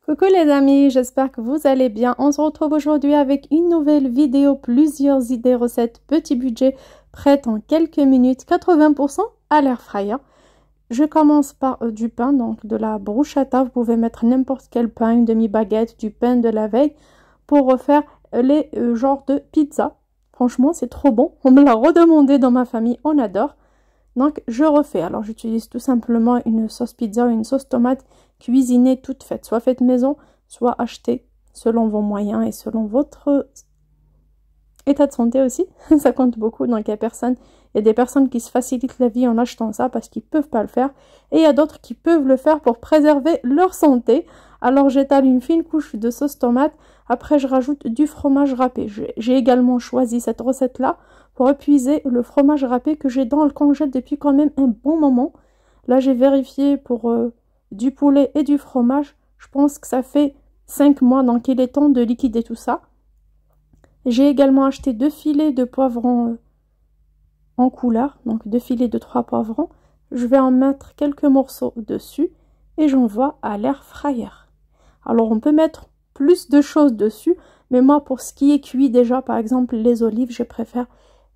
Coucou les amis, j'espère que vous allez bien. On se retrouve aujourd'hui avec une nouvelle vidéo, plusieurs idées recettes, petit budget, prêtes en quelques minutes, 80% à l'air fryer. Je commence par du pain, donc de la bruschetta. Vous pouvez mettre n'importe quel pain, une demi-baguette, du pain de la veille pour refaire les genres de pizza. Franchement, c'est trop bon. On me l'a redemandé dans ma famille, on adore. Donc, je refais. Alors, j'utilise tout simplement une sauce pizza ou une sauce tomate cuisinée toute faite. Soit faite maison, soit achetée selon vos moyens et selon votre état de santé aussi. Ça compte beaucoup. Donc, il y a des personnes qui se facilitent la vie en achetant ça parce qu'ils ne peuvent pas le faire. Et il y a d'autres qui peuvent le faire pour préserver leur santé. Alors, j'étale une fine couche de sauce tomate. Après, je rajoute du fromage râpé. J'ai également choisi cette recette-là pour épuiser le fromage râpé que j'ai dans le congèle depuis quand même un bon moment. Là, j'ai vérifié pour du poulet et du fromage. Je pense que ça fait 5 mois, donc il est temps de liquider tout ça. J'ai également acheté 2 filets de poivrons en couleur, donc 2 filets de 3 poivrons. Je vais en mettre quelques morceaux dessus et j'envoie à l'air fryer. Alors, on peut mettre plus de choses dessus, mais moi, pour ce qui est cuit déjà, par exemple, les olives, je préfère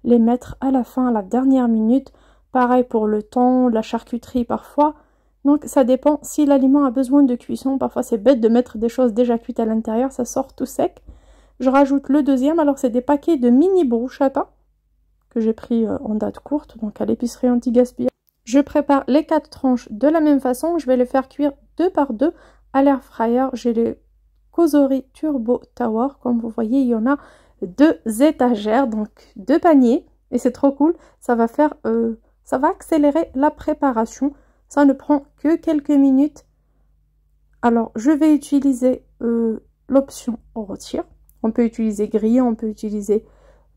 les mettre à la fin, à la dernière minute. Pareil pour le thon, la charcuterie parfois. Donc ça dépend si l'aliment a besoin de cuisson. Parfois c'est bête de mettre des choses déjà cuites à l'intérieur, ça sort tout sec. Je rajoute le deuxième, alors c'est des paquets de mini bruschetta que j'ai pris en date courte, donc à l'épicerie anti-gaspillage. Je prépare les 4 tranches de la même façon, je vais les faire cuire 2 par 2 à l'air fryer. J'ai les Cosori Turbo Tower, comme vous voyez, il y en a 2 étagères, donc 2 paniers, et c'est trop cool. Ça va accélérer la préparation. Ça ne prend que quelques minutes. Alors, je vais utiliser l'option rôtir. On peut utiliser grillé, on peut utiliser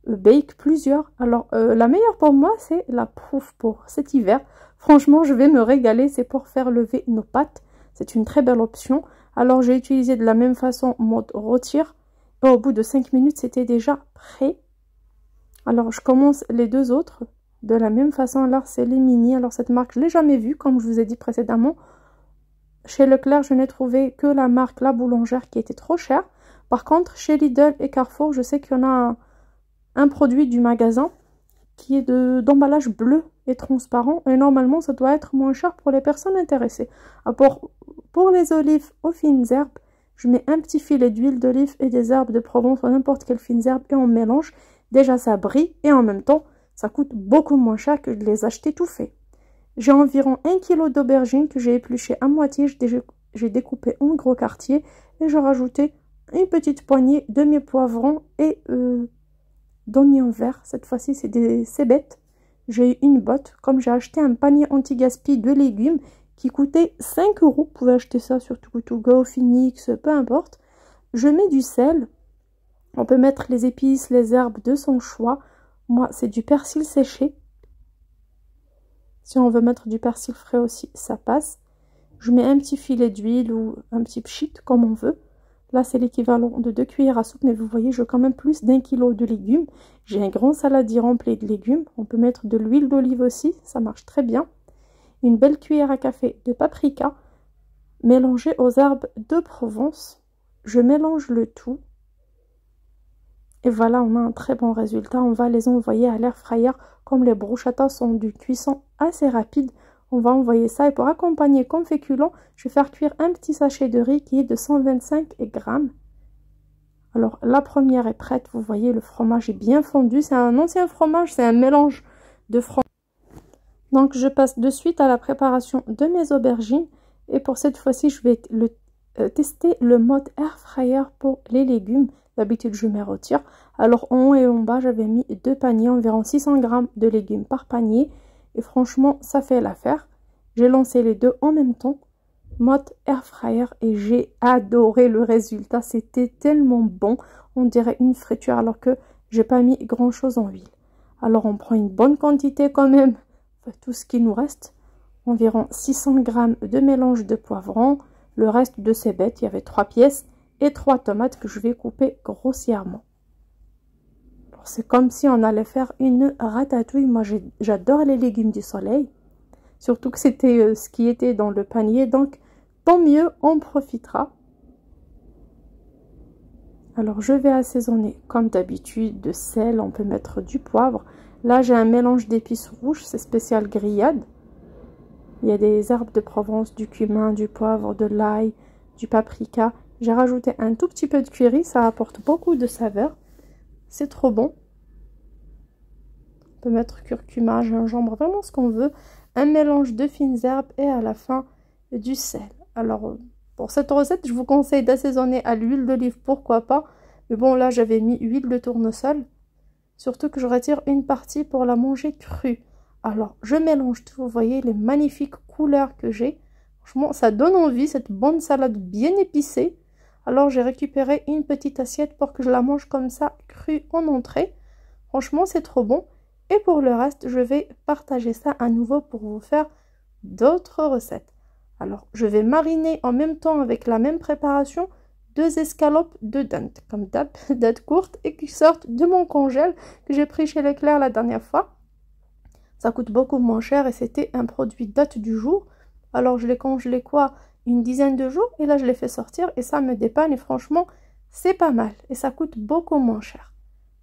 bake, plusieurs. Alors, la meilleure pour moi, c'est la Proof pour cet hiver. Franchement, je vais me régaler. C'est pour faire lever nos pâtes. C'est une très belle option. Alors, j'ai utilisé de la même façon mode rôtir. Au bout de 5 minutes, c'était déjà prêt. Alors, je commence les 2 autres de la même façon. Là, c'est les mini. Alors, cette marque, je ne l'ai jamais vue, comme je vous ai dit précédemment. Chez Leclerc, je n'ai trouvé que la marque La Boulangère qui était trop chère. Par contre, chez Lidl et Carrefour, je sais qu'il y en a un produit du magasin qui est d'emballage bleu et transparent. Et normalement, ça doit être moins cher pour les personnes intéressées. Pour les olives aux fines herbes, je mets un petit filet d'huile d'olive et des herbes de Provence ou n'importe quelle fines herbes et on mélange. Déjà, ça brille et en même temps, ça coûte beaucoup moins cher que de les acheter tout fait. J'ai environ 1 kg d'aubergines que j'ai épluchées à moitié. J'ai découpé en gros quartiers et j'ai rajouté une petite poignée de mes poivrons et d'oignons verts. Cette fois-ci, c'est des cébettes. J'ai eu une botte. Comme j'ai acheté un panier anti-gaspi de légumes qui coûtait 5 €. Vous pouvez acheter ça sur Too Go, Phoenix, peu importe. Je mets du sel. On peut mettre les épices, les herbes de son choix. Moi, c'est du persil séché. Si on veut mettre du persil frais aussi, ça passe. Je mets un petit filet d'huile ou un petit pchit, comme on veut. Là, c'est l'équivalent de 2 cuillères à soupe, mais vous voyez, j'ai quand même plus d'1 kg de légumes. J'ai un grand saladier rempli de légumes. On peut mettre de l'huile d'olive aussi, ça marche très bien. Une belle cuillère à café de paprika, mélangée aux herbes de Provence. Je mélange le tout. Et voilà, on a un très bon résultat. On va les envoyer à l'air fryer. Comme les bruschettas sont d'une cuisson assez rapide, on va envoyer ça. Et pour accompagner comme féculent, je vais faire cuire un petit sachet de riz qui est de 125 grammes. Alors, la première est prête. Vous voyez, le fromage est bien fondu. C'est un ancien fromage, c'est un mélange de fromage. Donc, je passe de suite à la préparation de mes aubergines. Et pour cette fois-ci, je vais tester le mode air fryer pour les légumes. D'habitude, je mets rôtir. Alors, en haut et en bas, j'avais mis 2 paniers, environ 600 g de légumes par panier. Et franchement, ça fait l'affaire. J'ai lancé les 2 en même temps, mode air fryer, et j'ai adoré le résultat. C'était tellement bon. On dirait une friture alors que j'ai pas mis grand chose en huile. Alors, on prend une bonne quantité quand même. Enfin, tout ce qui nous reste. Environ 600 g de mélange de poivrons. Le reste de cébettes, il y avait 3 pièces. Et 3 tomates que je vais couper grossièrement. C'est comme si on allait faire une ratatouille. Moi, j'adore les légumes du soleil. Surtout que c'était ce qui était dans le panier. Donc, tant mieux, on profitera. Alors je vais assaisonner comme d'habitude de sel, on peut mettre du poivre. Là j'ai un mélange d'épices rouges, c'est spécial grillade. Il y a des herbes de Provence, du cumin, du poivre, de l'ail, du paprika. J'ai rajouté un tout petit peu de curry, ça apporte beaucoup de saveur. C'est trop bon. On peut mettre curcuma, gingembre, vraiment ce qu'on veut. Un mélange de fines herbes et à la fin du sel. Alors pour cette recette, je vous conseille d'assaisonner à l'huile d'olive, pourquoi pas. Mais bon, là j'avais mis huile de tournesol. Surtout que je retire une partie pour la manger crue. Alors, je mélange tout, vous voyez les magnifiques couleurs que j'ai. Franchement, ça donne envie, cette bonne salade bien épicée. Alors, j'ai récupéré une petite assiette pour que je la mange comme ça, crue en entrée. Franchement, c'est trop bon. Et pour le reste, je vais partager ça à nouveau pour vous faire d'autres recettes. Alors, je vais mariner en même temps avec la même préparation 2 escalopes de dinde, comme d'hab, date courte et qui sortent de mon congèle que j'ai pris chez Leclerc la dernière fois. Ça coûte beaucoup moins cher et c'était un produit date du jour. Alors je l'ai congelé quoi, une dizaine de jours et là je l'ai fait sortir et ça me dépanne et franchement c'est pas mal et ça coûte beaucoup moins cher.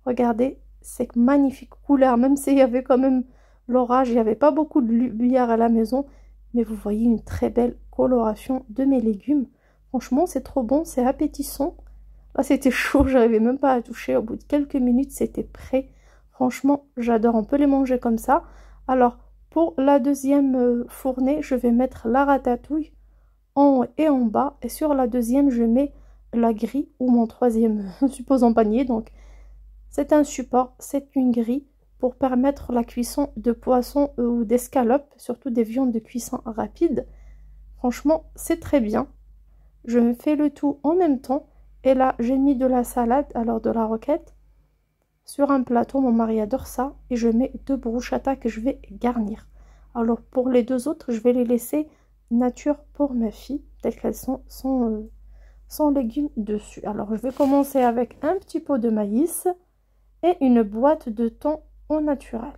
Regardez ces magnifiques couleurs, même s'il y avait quand même l'orage, il n'y avait pas beaucoup de lumière à la maison, mais vous voyez une très belle coloration de mes légumes. Franchement c'est trop bon, c'est appétissant. Là c'était chaud, j'arrivais même pas à toucher, au bout de quelques minutes c'était prêt. Franchement j'adore, on peut les manger comme ça. Alors, pour la deuxième fournée, je vais mettre la ratatouille en haut et en bas. Et sur la deuxième, je mets la grille ou mon troisième supposons panier. Donc, c'est un support, c'est une grille pour permettre la cuisson de poissons ou d'escalopes, surtout des viandes de cuisson rapide. Franchement, c'est très bien. Je me fais le tout en même temps. Et là, j'ai mis de la salade, alors de la roquette. Sur un plateau, mon mari adore ça. Et je mets 2 bruschetta que je vais garnir. Alors pour les 2 autres, je vais les laisser nature pour ma fille. Telles qu'elles sont sans légumes dessus. Alors je vais commencer avec un petit pot de maïs. Et une boîte de thon au naturel.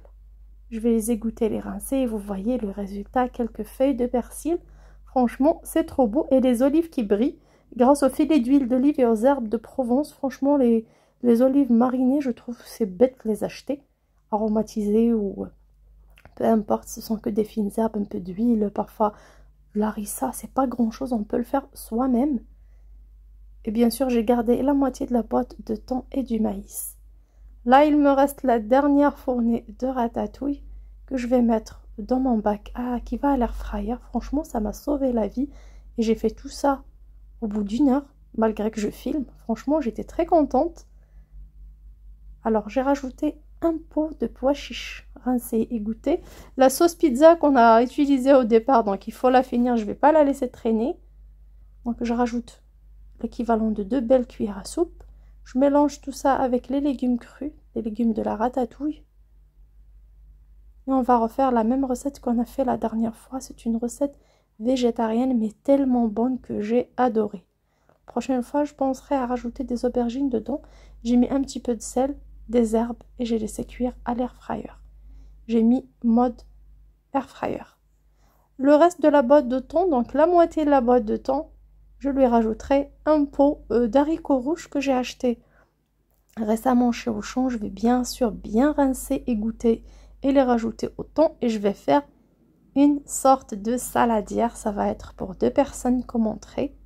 Je vais les égoutter, les rincer. Et vous voyez le résultat, quelques feuilles de persil. Franchement, c'est trop beau. Et les olives qui brillent. Grâce au filet d'huile d'olive et aux herbes de Provence. Franchement, les olives marinées, je trouve c'est bête de les acheter, aromatisées ou peu importe, ce sont que des fines herbes, un peu d'huile, parfois l'harissa, c'est pas grand chose, on peut le faire soi-même. Et bien sûr, j'ai gardé la moitié de la boîte de thon et du maïs. Là, il me reste la dernière fournée de ratatouille que je vais mettre dans mon bac qui va à l'air fryer. Franchement, ça m'a sauvé la vie et j'ai fait tout ça au bout d'1 heure, malgré que je filme. Franchement, j'étais très contente. Alors, j'ai rajouté un pot de pois chiches rincés et égoutter. La sauce pizza qu'on a utilisée au départ, donc il faut la finir, je ne vais pas la laisser traîner. Donc, je rajoute l'équivalent de 2 belles cuillères à soupe. Je mélange tout ça avec les légumes crus, les légumes de la ratatouille. Et on va refaire la même recette qu'on a fait la dernière fois. C'est une recette végétarienne, mais tellement bonne que j'ai adoré. La prochaine fois, je penserai à rajouter des aubergines dedans. J'ai mis un petit peu de sel, des herbes et j'ai laissé cuire à l'air fryer. J'ai mis mode air fryer. Le reste de la boîte de thon, donc la moitié de la boîte de thon, je lui rajouterai un pot d'haricots rouges que j'ai acheté récemment chez Auchan. Je vais bien sûr bien rincer, égoutter et les rajouter au thon. Et je vais faire une sorte de saladière. Ça va être pour 2 personnes comme entrée.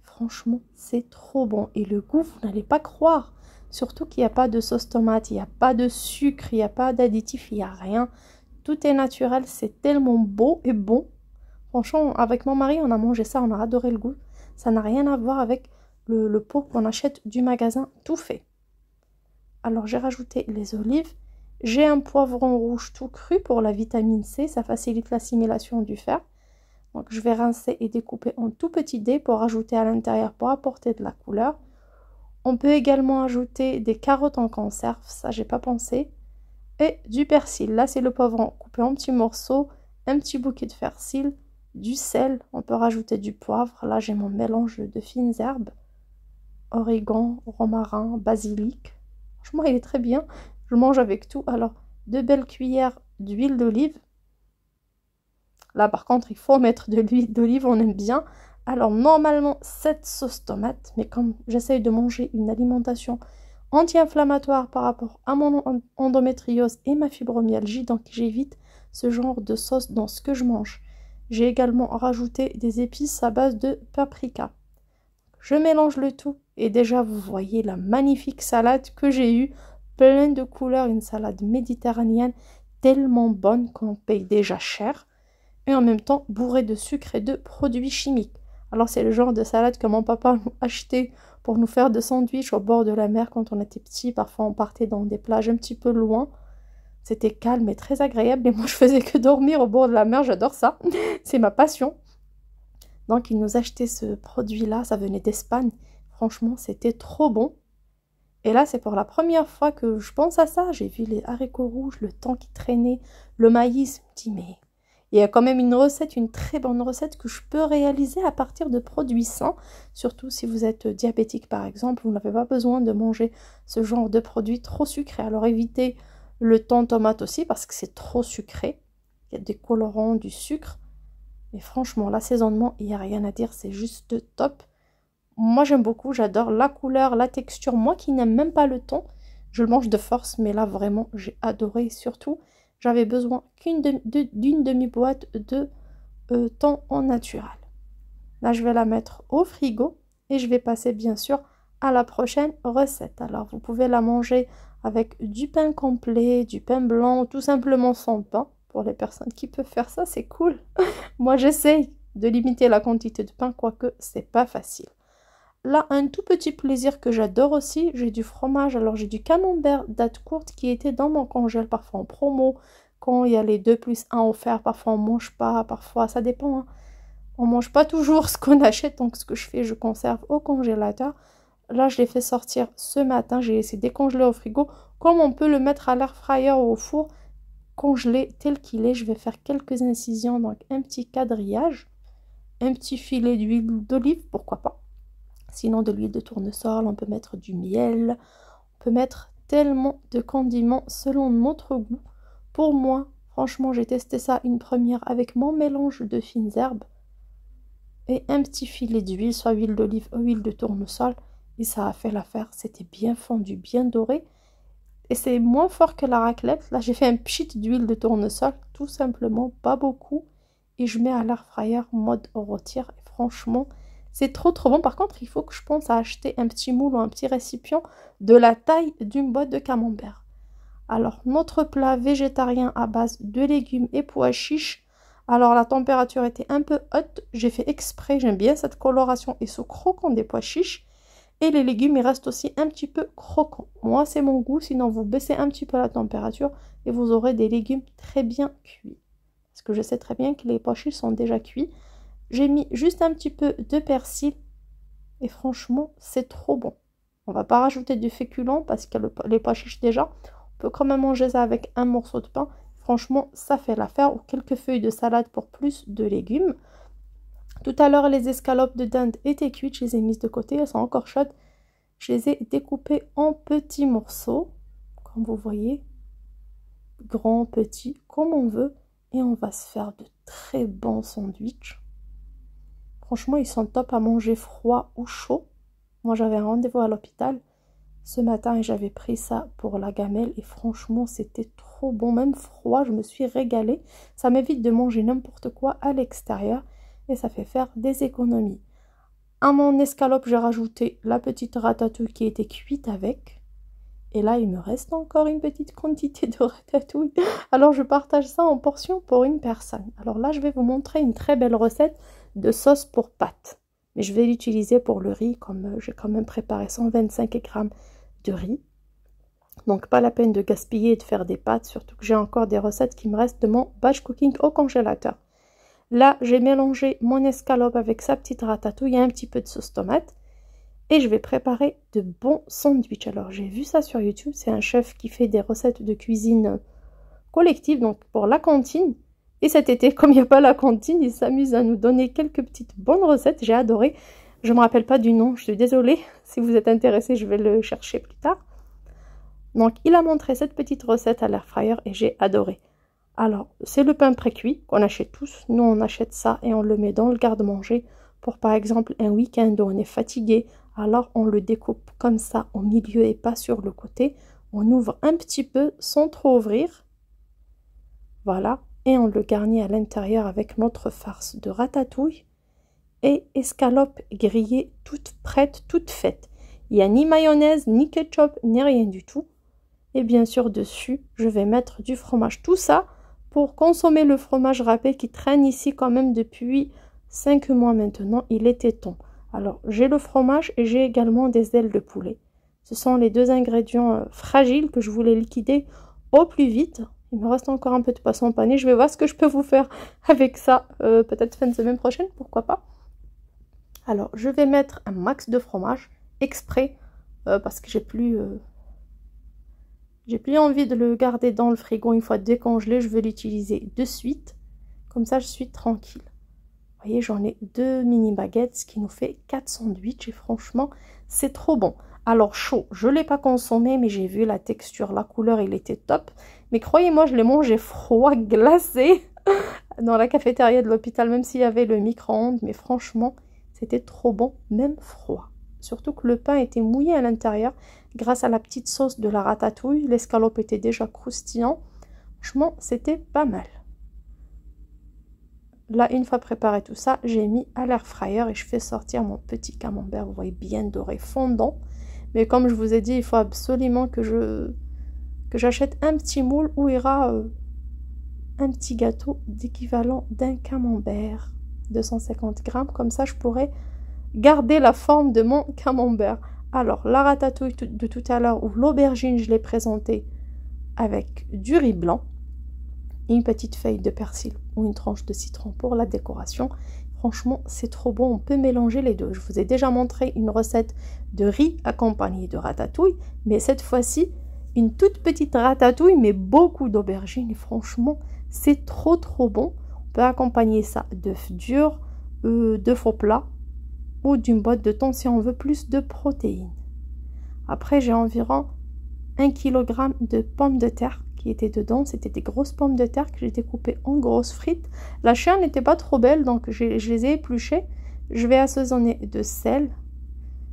Franchement, c'est trop bon. Et le goût, vous n'allez pas croire. Surtout qu'il n'y a pas de sauce tomate, il n'y a pas de sucre, il n'y a pas d'additif, il n'y a rien. Tout est naturel, c'est tellement beau et bon. Franchement, avec mon mari, on a mangé ça, on a adoré le goût. Ça n'a rien à voir avec le pot qu'on achète du magasin tout fait. Alors, j'ai rajouté les olives. J'ai un poivron rouge tout cru pour la vitamine C. Ça facilite l'assimilation du fer. Donc, je vais rincer et découper en tout petits dés pour ajouter à l'intérieur pour apporter de la couleur. On peut également ajouter des carottes en conserve. Ça, j'ai pas pensé. Et du persil. Là, c'est le poivron coupé en petits morceaux. Un petit bouquet de persil. Du sel. On peut rajouter du poivre. Là, j'ai mon mélange de fines herbes. Origan, romarin, basilic. Franchement, il est très bien. Je mange avec tout. Alors, 2 belles cuillères d'huile d'olive. Là, par contre, il faut mettre de l'huile d'olive. On aime bien. Alors normalement 7 sauces tomates, mais comme j'essaye de manger une alimentation anti-inflammatoire par rapport à mon endométriose et ma fibromyalgie, donc j'évite ce genre de sauce dans ce que je mange. J'ai également rajouté des épices à base de paprika. Je mélange le tout et déjà vous voyez la magnifique salade que j'ai eue, pleine de couleurs, une salade méditerranéenne tellement bonne qu'on paye déjà cher et en même temps bourrée de sucre et de produits chimiques. Alors c'est le genre de salade que mon papa nous achetait pour nous faire des sandwichs au bord de la mer quand on était petit. Parfois on partait dans des plages un petit peu loin. C'était calme et très agréable et moi je faisais que dormir au bord de la mer, j'adore ça. C'est ma passion. Donc il nous achetait ce produit-là, ça venait d'Espagne. Franchement c'était trop bon. Et là c'est pour la première fois que je pense à ça. J'ai vu les haricots rouges, le temps qui traînait, le maïs. Je me dis mais... Il y a quand même une recette, une très bonne recette que je peux réaliser à partir de produits sains. Surtout si vous êtes diabétique par exemple, vous n'avez pas besoin de manger ce genre de produits trop sucrés. Alors évitez le thon tomate aussi parce que c'est trop sucré. Il y a des colorants, du sucre. Mais franchement, l'assaisonnement, il n'y a rien à dire, c'est juste top. Moi j'aime beaucoup, j'adore la couleur, la texture. Moi qui n'aime même pas le thon, je le mange de force. Mais là vraiment, j'ai adoré surtout. J'avais besoin d'une demi-boîte de thon en naturel. Là, je vais la mettre au frigo et je vais passer bien sûr à la prochaine recette. Alors, vous pouvez la manger avec du pain complet, du pain blanc ou tout simplement sans pain. Pour les personnes qui peuvent faire ça, c'est cool. Moi, j'essaye de limiter la quantité de pain, quoique c'est pas facile. Là, un tout petit plaisir que j'adore aussi, j'ai du fromage. Alors, j'ai du camembert date courte qui était dans mon congèle, parfois en promo. Quand il y a les 2+1 offerts, parfois on mange pas, parfois ça dépend. Hein. On mange pas toujours ce qu'on achète, donc ce que je fais, je conserve au congélateur. Là, je l'ai fait sortir ce matin, j'ai laissé décongeler au frigo. Comme on peut le mettre à l'air fryer ou au four, congelé tel qu'il est, je vais faire quelques incisions, donc un petit quadrillage, un petit filet d'huile d'olive, pourquoi pas. Sinon de l'huile de tournesol, on peut mettre du miel, on peut mettre tellement de condiments selon notre goût. Pour moi, franchement, j'ai testé ça une première avec mon mélange de fines herbes et un petit filet d'huile, soit huile d'olive ou huile de tournesol, et ça a fait l'affaire. C'était bien fondu, bien doré, et c'est moins fort que la raclette. Là, j'ai fait un pchit d'huile de tournesol, tout simplement, pas beaucoup, et je mets à l'air fryer mode rôtir. Et franchement, c'est trop bon. Par contre, il faut que je pense à acheter un petit moule ou un petit récipient de la taille d'une boîte de camembert. Alors, notre plat végétarien à base de légumes et pois chiches. Alors, la température était un peu haute. J'ai fait exprès, j'aime bien cette coloration et ce croquant des pois chiches. Et les légumes, ils restent aussi un petit peu croquants. Moi, c'est mon goût. Sinon, vous baissez un petit peu la température et vous aurez des légumes très bien cuits. Parce que je sais très bien que les pois chiches sont déjà cuits. J'ai mis juste un petit peu de persil et franchement, c'est trop bon. On va pas rajouter du féculent parce que les pois chiches déjà, on peut quand même manger ça avec un morceau de pain. Franchement, ça fait l'affaire. Ou quelques feuilles de salade pour plus de légumes. Tout à l'heure, les escalopes de dinde étaient cuites. Je les ai mises de côté, elles sont encore chaudes. Je les ai découpées en petits morceaux, comme vous voyez. Grands, petits, comme on veut. Et on va se faire de très bons sandwichs. Franchement, ils sont top à manger froid ou chaud. Moi, j'avais un rendez-vous à l'hôpital ce matin et j'avais pris ça pour la gamelle. Et franchement, c'était trop bon. Même froid, je me suis régalée. Ça m'évite de manger n'importe quoi à l'extérieur. Et ça fait faire des économies. À mon escalope, j'ai rajouté la petite ratatouille qui était cuite avec. Et là, il me reste encore une petite quantité de ratatouille. Alors, je partage ça en portions pour une personne. Alors là, je vais vous montrer une très belle recette de sauce pour pâtes. Mais je vais l'utiliser pour le riz, comme j'ai quand même préparé 125 grammes de riz. Donc, pas la peine de gaspiller et de faire des pâtes, surtout que j'ai encore des recettes qui me restent de mon batch cooking au congélateur. Là, j'ai mélangé mon escalope avec sa petite ratatouille et un petit peu de sauce tomate. Et je vais préparer de bons sandwichs. Alors, j'ai vu ça sur YouTube. C'est un chef qui fait des recettes de cuisine collective, donc pour la cantine. Et cet été, comme il n'y a pas la cantine, il s'amuse à nous donner quelques petites bonnes recettes. J'ai adoré. Je ne me rappelle pas du nom, je suis désolée. Si vous êtes intéressé, je vais le chercher plus tard. Donc, il a montré cette petite recette à l'air fryer et j'ai adoré. Alors, c'est le pain pré-cuit qu'on achète tous. Nous, on achète ça et on le met dans le garde-manger Pour par exemple un week-end où on est fatigué, alors on le découpe comme ça au milieu et pas sur le côté. On ouvre un petit peu sans trop ouvrir. Voilà. Et on le garnit à l'intérieur avec notre farce de ratatouille et escalope grillée toute prête, toute faite. Il n'y a ni mayonnaise, ni ketchup, ni rien du tout. Et bien sûr, dessus, je vais mettre du fromage. Tout ça pour consommer le fromage râpé qui traîne ici quand même depuis 5 mois maintenant. Il était temps. Alors, j'ai le fromage et j'ai également des ailes de poulet. Ce sont les deux ingrédients fragiles que je voulais liquider au plus vite. Il me reste encore un peu de poisson pané. Je vais voir ce que je peux vous faire avec ça. Peut-être fin de semaine prochaine, pourquoi pas. Alors, je vais mettre un max de fromage exprès parce que j'ai plus envie de le garder dans le frigo une fois décongelé. Je veux l'utiliser de suite. Comme ça, je suis tranquille. Vous voyez, j'en ai 2 mini baguettes, ce qui nous fait 4 sandwichs. Et franchement, c'est trop bon. Alors, chaud, je ne l'ai pas consommé, mais j'ai vu la texture, la couleur, il était top. Mais croyez-moi, je l'ai mangé froid, glacé, dans la cafétéria de l'hôpital, même s'il y avait le micro-ondes. Mais franchement, c'était trop bon, même froid. Surtout que le pain était mouillé à l'intérieur grâce à la petite sauce de la ratatouille. L'escalope était déjà croustillant. Franchement, c'était pas mal. Là, une fois préparé tout ça, j'ai mis à l'air fryer et je fais sortir mon petit camembert. Vous voyez, bien doré, fondant. Mais comme je vous ai dit, il faut absolument que j'achète un petit moule où ira un petit gâteau d'équivalent d'un camembert. 250 grammes. Comme ça, je pourrais garder la forme de mon camembert. Alors, la ratatouille de tout à l'heure ou l'aubergine, je l'ai présentée avec du riz blanc, une petite feuille de persil ou une tranche de citron pour la décoration. Franchement, c'est trop bon. On peut mélanger les deux. Je vous ai déjà montré une recette de riz accompagnée de ratatouille, mais cette fois-ci, une toute petite ratatouille, mais beaucoup d'aubergines. Et franchement, c'est trop bon. On peut accompagner ça d'œufs durs, d'œufs au plat, ou d'une boîte de thon si on veut plus de protéines. Après, j'ai environ 1 kg de pommes de terre qui étaient dedans. C'était des grosses pommes de terre que j'ai découpées en grosses frites. La chair n'était pas trop belle, donc je les ai épluchées. Je vais assaisonner de sel,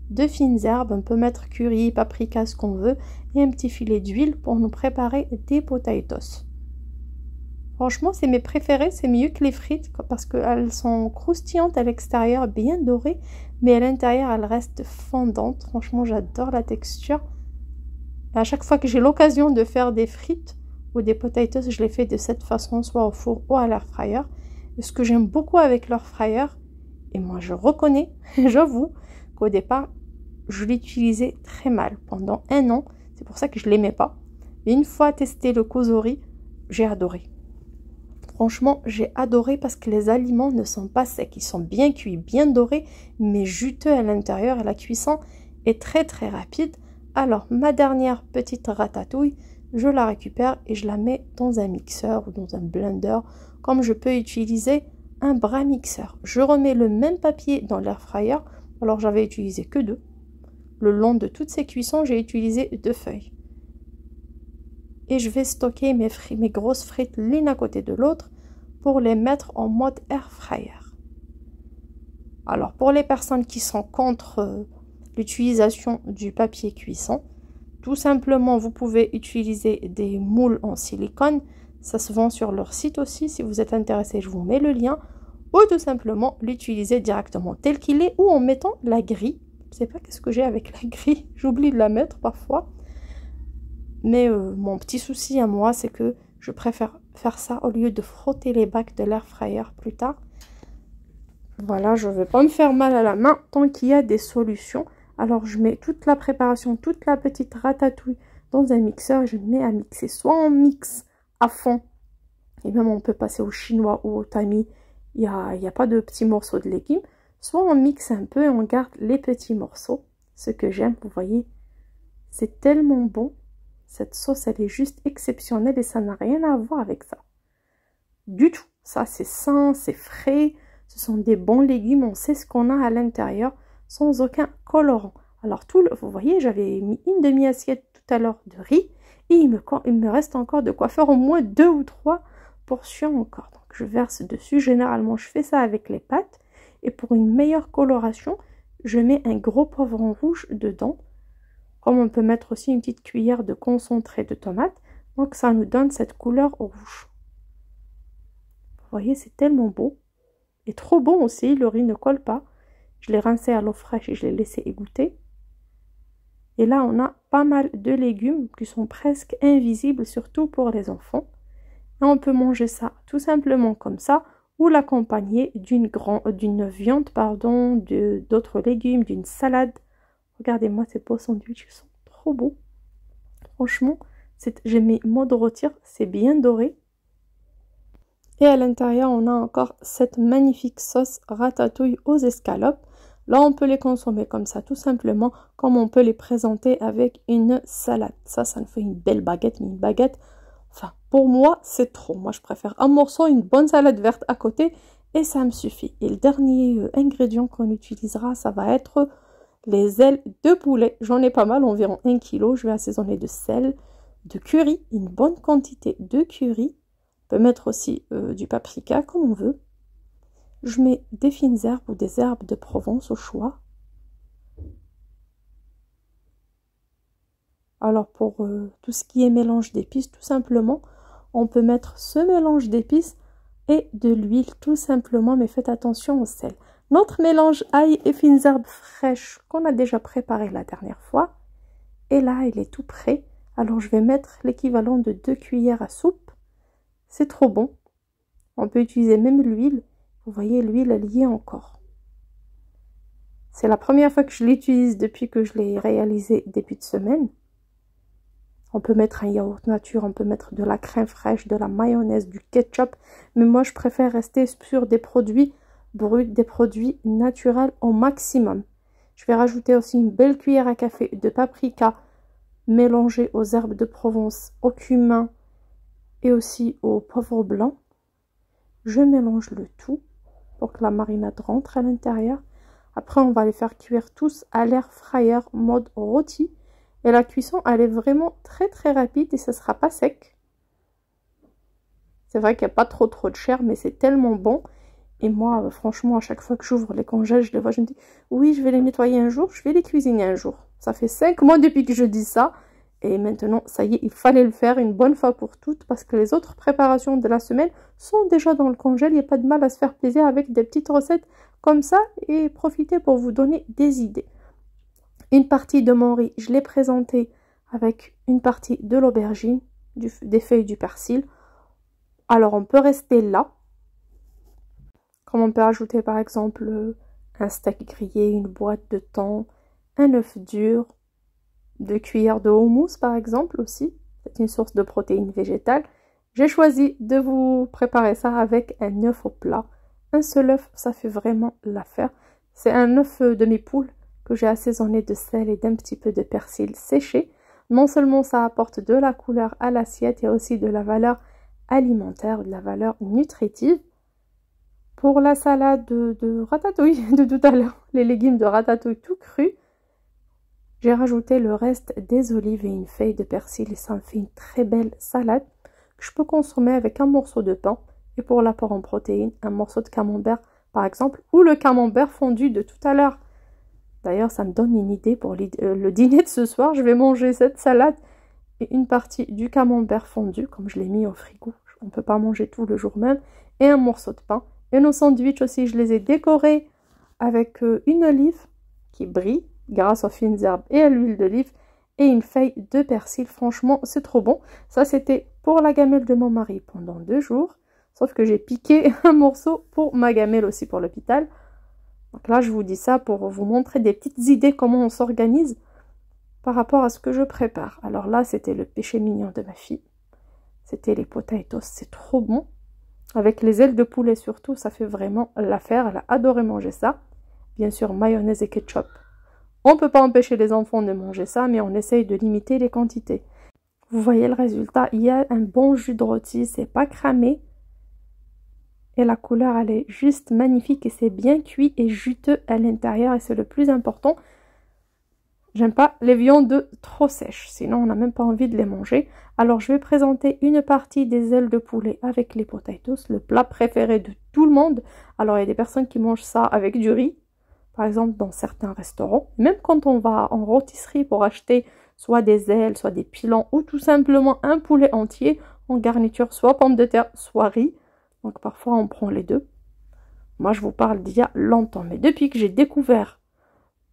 de fines herbes, on peut mettre curry, paprika, ce qu'on veut, et un petit filet d'huile pour nous préparer des potatoes. Franchement, c'est mes préférés, c'est mieux que les frites parce qu'elles sont croustillantes à l'extérieur, bien dorées, mais à l'intérieur, elles restent fondantes. Franchement, j'adore la texture. Et à chaque fois que j'ai l'occasion de faire des frites ou des potatoes, je les fais de cette façon, soit au four ou à l'air fryer. Et ce que j'aime beaucoup avec l'air fryer, et moi je reconnais, j'avoue, qu'au départ, je l'utilisais très mal pendant 1 an. C'est pour ça que je ne l'aimais pas. Mais une fois testé le kozori, j'ai adoré. Franchement, j'ai adoré parce que les aliments ne sont pas secs. Ils sont bien cuits, bien dorés, mais juteux à l'intérieur. Et la cuisson est très rapide. Alors, ma dernière petite ratatouille, je la récupère et je la mets dans un mixeur ou dans un blender. Comme je peux utiliser un bras mixeur. Je remets le même papier dans l'air fryer. Alors, j'avais utilisé que 2. Le long de toutes ces cuissons, j'ai utilisé 2 feuilles. Et je vais stocker mes grosses frites l'une à côté de l'autre pour les mettre en mode air fryer. Alors, pour les personnes qui sont contre l'utilisation du papier cuisson, tout simplement, vous pouvez utiliser des moules en silicone. Ça se vend sur leur site aussi. Si vous êtes intéressé, je vous mets le lien. Ou tout simplement l'utiliser directement tel qu'il est ou en mettant la grille. Je ne sais pas qu'est-ce que j'ai avec la grille. J'oublie de la mettre parfois. Mais mon petit souci à moi, c'est que je préfère faire ça au lieu de frotter les bacs de l'air fryer plus tard. Voilà, je ne vais pas me faire mal à la main tant qu'il y a des solutions. Alors, je mets toute la préparation, toute la petite ratatouille dans un mixeur. Je mets à mixer. Soit on mixe à fond, et même on peut passer au chinois ou au tamis. Il n'y a pas de petits morceaux de légumes. Soit on mixe un peu et on garde les petits morceaux. Ce que j'aime, vous voyez, c'est tellement bon. Cette sauce, elle est juste exceptionnelle et ça n'a rien à voir avec ça. Du tout. Ça, c'est sain, c'est frais. Ce sont des bons légumes. On sait ce qu'on a à l'intérieur sans aucun colorant. Alors, vous voyez, j'avais mis une demi-assiette tout à l'heure de riz. Et il me reste encore de quoi faire au moins 2 ou 3 portions encore. Donc, je verse dessus. Généralement, je fais ça avec les pâtes. Et pour une meilleure coloration, je mets un gros poivron rouge dedans. Comme on peut mettre aussi une petite cuillère de concentré de tomate. Donc ça nous donne cette couleur rouge. Vous voyez, c'est tellement beau. Et trop bon aussi, le riz ne colle pas. Je l'ai rincé à l'eau fraîche et je l'ai laissé égoutter. Et là, on a pas mal de légumes qui sont presque invisibles, surtout pour les enfants. Et on peut manger ça tout simplement comme ça, ou l'accompagner d'une viande, d'autres légumes, d'une salade. Regardez-moi ces beaux sandwichs, ils sont trop beaux. Franchement, j'ai mis mode rôtir, c'est bien doré. Et à l'intérieur, on a encore cette magnifique sauce ratatouille aux escalopes. Là, on peut les consommer comme ça, tout simplement, comme on peut les présenter avec une salade. Ça nous fait une belle baguette, mais une baguette, enfin, pour moi, c'est trop. Moi, je préfère un morceau, une bonne salade verte à côté, et ça me suffit. Et le dernier ingrédient qu'on utilisera, ça va être les ailes de poulet. J'en ai pas mal, environ 1 kg. Je vais assaisonner de sel, de curry, une bonne quantité de curry. On peut mettre aussi du paprika, comme on veut. Je mets des fines herbes ou des herbes de Provence au choix. Alors pour tout ce qui est mélange d'épices, tout simplement, on peut mettre ce mélange d'épices et de l'huile, tout simplement, mais faites attention au sel. Notre mélange ail et fines herbes fraîches qu'on a déjà préparé la dernière fois. Et là, il est tout prêt. Alors je vais mettre l'équivalent de 2 cuillères à soupe. C'est trop bon. On peut utiliser même l'huile. Vous voyez, l'huile, elle y est encore. C'est la première fois que je l'utilise depuis que je l'ai réalisé début de semaine. On peut mettre un yaourt nature, on peut mettre de la crème fraîche, de la mayonnaise, du ketchup. Mais moi, je préfère rester sur des produits bruts, des produits naturels au maximum. Je vais rajouter aussi une belle cuillère à café de paprika mélangée aux herbes de Provence, au cumin et aussi au poivre blanc. Je mélange le tout pour que la marinade rentre à l'intérieur. Après, on va les faire cuire tous à l'air fryer mode rôti. Et la cuisson, elle est vraiment très très rapide et ça ne sera pas sec. C'est vrai qu'il n'y a pas trop de chair, mais c'est tellement bon. Et moi, franchement, à chaque fois que j'ouvre les congèles, je les vois, je me dis, oui, je vais les nettoyer un jour, je vais les cuisiner un jour. Ça fait 5 mois depuis que je dis ça. Et maintenant, ça y est, il fallait le faire une bonne fois pour toutes parce que les autres préparations de la semaine sont déjà dans le congèle. Il n'y a pas de mal à se faire plaisir avec des petites recettes comme ça et profiter pour vous donner des idées. Une partie de mon riz, je l'ai présenté avec une partie de l'aubergine, des feuilles du persil. Alors, on peut rester là. Comme on peut ajouter par exemple un steak grillé, une boîte de thon, un œuf dur, 2 cuillères de houmous par exemple aussi. C'est une source de protéines végétales. J'ai choisi de vous préparer ça avec un œuf au plat. Un seul œuf, ça fait vraiment l'affaire. C'est un œuf demi-poule que j'ai assaisonné de sel et d'un petit peu de persil séché. Non seulement ça apporte de la couleur à l'assiette, il y a aussi de la valeur alimentaire, de la valeur nutritive. Pour la salade de ratatouille de tout à l'heure, les légumes de ratatouille tout crus, j'ai rajouté le reste des olives et une feuille de persil et ça me fait une très belle salade que je peux consommer avec un morceau de pain et pour l'apport en protéines, un morceau de camembert par exemple ou le camembert fondu de tout à l'heure. D'ailleurs, ça me donne une idée pour le dîner de ce soir. Je vais manger cette salade et une partie du camembert fondu comme je l'ai mis au frigo. On ne peut pas manger tout le jour même et un morceau de pain. Et nos sandwichs aussi, je les ai décorés avec une olive qui brille grâce aux fines herbes et à l'huile d'olive et une feuille de persil. Franchement, c'est trop bon. Ça, c'était pour la gamelle de mon mari pendant 2 jours. Sauf que j'ai piqué un morceau pour ma gamelle aussi pour l'hôpital. Donc là, je vous dis ça pour vous montrer des petites idées comment on s'organise par rapport à ce que je prépare. Alors là, c'était le péché mignon de ma fille. C'était les potatoes, c'est trop bon. Avec les ailes de poulet surtout, ça fait vraiment l'affaire. Elle a adoré manger ça. Bien sûr, mayonnaise et ketchup. On ne peut pas empêcher les enfants de manger ça, mais on essaye de limiter les quantités. Vous voyez le résultat, il y a un bon jus de rôti, c'est pas cramé. Et la couleur, elle est juste magnifique et c'est bien cuit et juteux à l'intérieur et c'est le plus important. J'aime pas les viandes trop sèches, sinon on n'a même pas envie de les manger. Alors je vais présenter une partie des ailes de poulet avec les potatoes, le plat préféré de tout le monde. Alors il y a des personnes qui mangent ça avec du riz, par exemple dans certains restaurants. Même quand on va en rôtisserie pour acheter soit des ailes, soit des pilons ou tout simplement un poulet entier en garniture, soit pommes de terre, soit riz. Donc parfois on prend les deux. Moi je vous parle d'il y a longtemps, mais depuis que j'ai découvert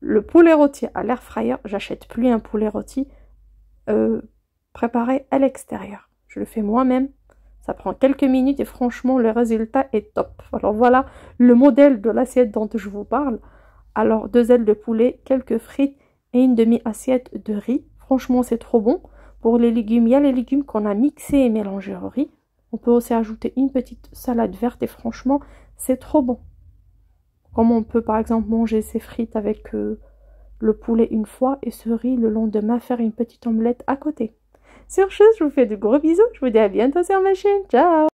le poulet rôti à l'air fryer, j'achète plus un poulet rôti préparé à l'extérieur. Je le fais moi-même. Ça prend quelques minutes et franchement, le résultat est top. Alors voilà le modèle de l'assiette dont je vous parle. Alors 2 ailes de poulet, quelques frites et une demi-assiette de riz. Franchement, c'est trop bon. Pour les légumes, il y a les légumes qu'on a mixés et mélangés au riz. On peut aussi ajouter une petite salade verte et franchement, c'est trop bon. Comme on peut par exemple manger ses frites avec le poulet une fois et ce riz le lendemain faire une petite omelette à côté. Sur ce, je vous fais de gros bisous. Je vous dis à bientôt sur ma chaîne. Ciao!